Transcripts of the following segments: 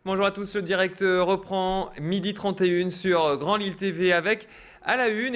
Bonjour à tous, le direct reprend midi 31 sur Grand Lille TV avec à la une,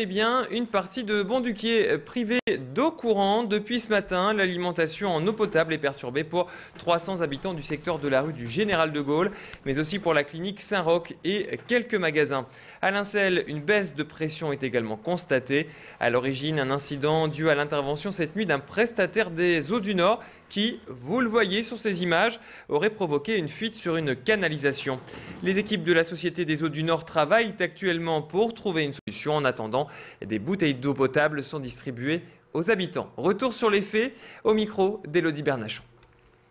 une partie de Bonduquier privé d'eau courante. Depuis ce matin, l'alimentation en eau potable est perturbée pour 300 habitants du secteur de la rue du Général de Gaulle, mais aussi pour la clinique Saint-Roch et quelques magasins. À Lincel, une baisse de pression est également constatée. À l'origine, un incident dû à l'intervention cette nuit d'un prestataire des eaux du Nord qui, vous le voyez sur ces images, aurait provoqué une fuite sur une canalisation. Les équipes de la Société des eaux du Nord travaillent actuellement pour trouver une solution. En attendant, des bouteilles d'eau potable sont distribuées aux habitants. Retour sur les faits au micro d'Élodie Bernachon.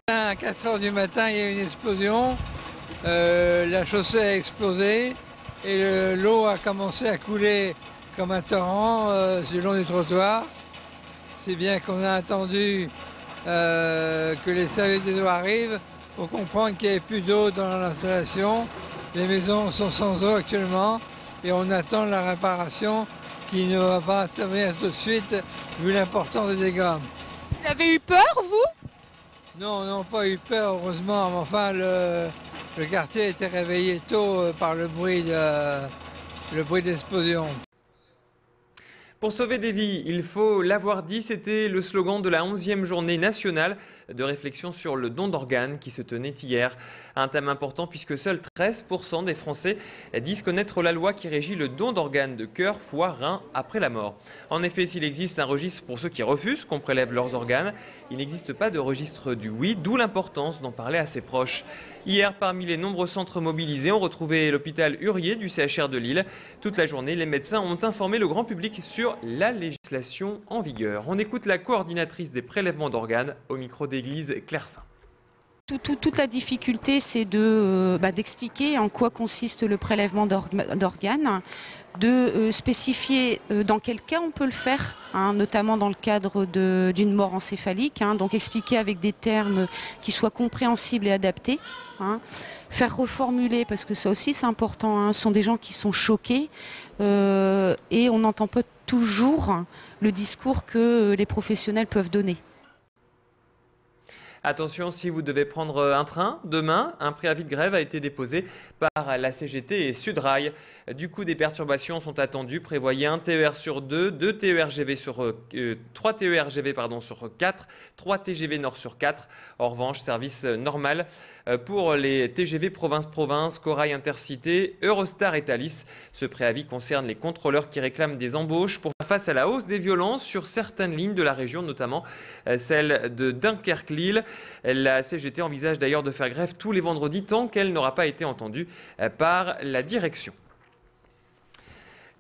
À 4 h du matin, il y a eu une explosion. La chaussée a explosé et l'eau a commencé à couler comme un torrent le long du trottoir. C'est bien qu'on a attendu que les services des eaux arrivent pour comprendre qu'il n'y avait plus d'eau dans l'installation. Les maisons sont sans eau actuellement et on attend la réparation qui ne va pas intervenir tout de suite vu l'importance des dégâts. Vous avez eu peur, vous? Non, on n'a pas eu peur, heureusement, mais enfin le quartier a été réveillé tôt par le bruit d'explosion. Pour sauver des vies, il faut l'avoir dit, c'était le slogan de la 11e journée nationale de réflexion sur le don d'organes qui se tenait hier. Un thème important puisque seuls 13% des Français disent connaître la loi qui régit le don d'organes de cœur, foie, rein après la mort. En effet, s'il existe un registre pour ceux qui refusent qu'on prélève leurs organes, il n'existe pas de registre du oui, d'où l'importance d'en parler à ses proches. Hier, parmi les nombreux centres mobilisés, on retrouvait l'hôpital Hurier du CHR de Lille. Toute la journée, les médecins ont informé le grand public sur la législation en vigueur. On écoute la coordinatrice des prélèvements d'organes au micro d'église Clairsaint. Toute la difficulté, c'est d'expliquer en quoi consiste le prélèvement d'organes, de spécifier dans quel cas on peut le faire, notamment dans le cadre d'une mort encéphalique, donc expliquer avec des termes qui soient compréhensibles et adaptés, faire reformuler, parce que ça aussi c'est important, ce sont des gens qui sont choqués et on n'entend pas toujours le discours que les professionnels peuvent donner. Attention, si vous devez prendre un train demain, un préavis de grève a été déposé par la CGT et Sudrail. Du coup, des perturbations sont attendues. Prévoyez un TER sur 2, 2 TERGV sur 3 TERGV sur 4, 3 TGV Nord sur 4. En revanche, service normal pour les TGV province-province, Corail Intercité, Eurostar et Thalys. Ce préavis concerne les contrôleurs qui réclament des embauches pour faire face à la hausse des violences sur certaines lignes de la région, notamment celle de Dunkerque-Lille. La CGT envisage d'ailleurs de faire grève tous les vendredis tant qu'elle n'aura pas été entendue par la direction.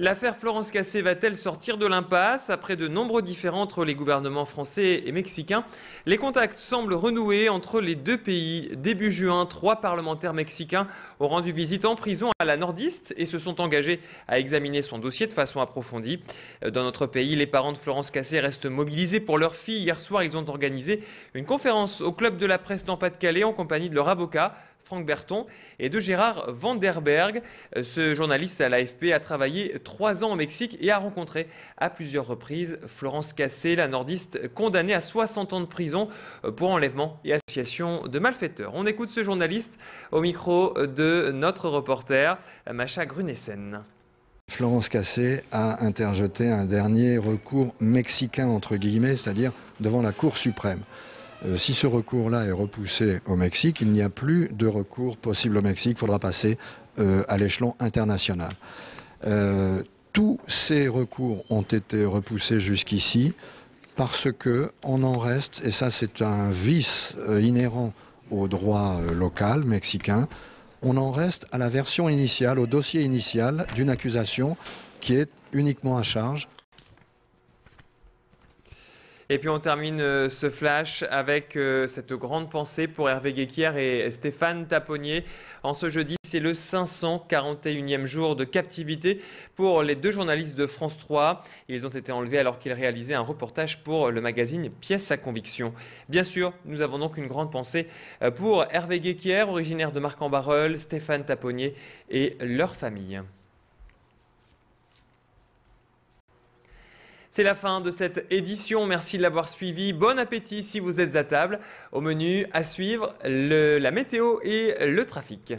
L'affaire Florence Cassé va-t-elle sortir de l'impasse? Après de nombreux différends entre les gouvernements français et mexicains, les contacts semblent renouer entre les deux pays. Début juin, 3 parlementaires mexicains ont rendu visite en prison à la nordiste et se sont engagés à examiner son dossier de façon approfondie. Dans notre pays, les parents de Florence Cassé restent mobilisés pour leur fille. Hier soir, ils ont organisé une conférence au Club de la Presse dans Pas-de-Calais en compagnie de leur avocat, Franck Berton, et de Gérard Vanderberg. Ce journaliste à l'AFP a travaillé 3 ans au Mexique et a rencontré à plusieurs reprises Florence Cassé, la nordiste condamnée à 60 ans de prison pour enlèvement et association de malfaiteurs. On écoute ce journaliste au micro de notre reporter Macha Grunessen. Florence Cassé a interjeté un dernier recours mexicain, entre guillemets, c'est-à-dire devant la Cour suprême. Si ce recours-là est repoussé au Mexique, il n'y a plus de recours possible au Mexique. Il faudra passer à l'échelon international. Tous ces recours ont été repoussés jusqu'ici parce qu'on en reste, et ça c'est un vice inhérent au droit local mexicain, on en reste à la version initiale, au dossier initial d'une accusation qui est uniquement à charge. Et puis on termine ce flash avec cette grande pensée pour Hervé Guéquière et Stéphane Taponnier. En ce jeudi, c'est le 541e jour de captivité pour les 2 journalistes de France 3. Ils ont été enlevés alors qu'ils réalisaient un reportage pour le magazine Pièces à conviction. Bien sûr, nous avons donc une grande pensée pour Hervé Guéquière, originaire de Marc-en-Barœul, Stéphane Taponnier et leur famille. C'est la fin de cette édition. Merci de l'avoir suivi. Bon appétit si vous êtes à table. Au menu à suivre, la météo et le trafic.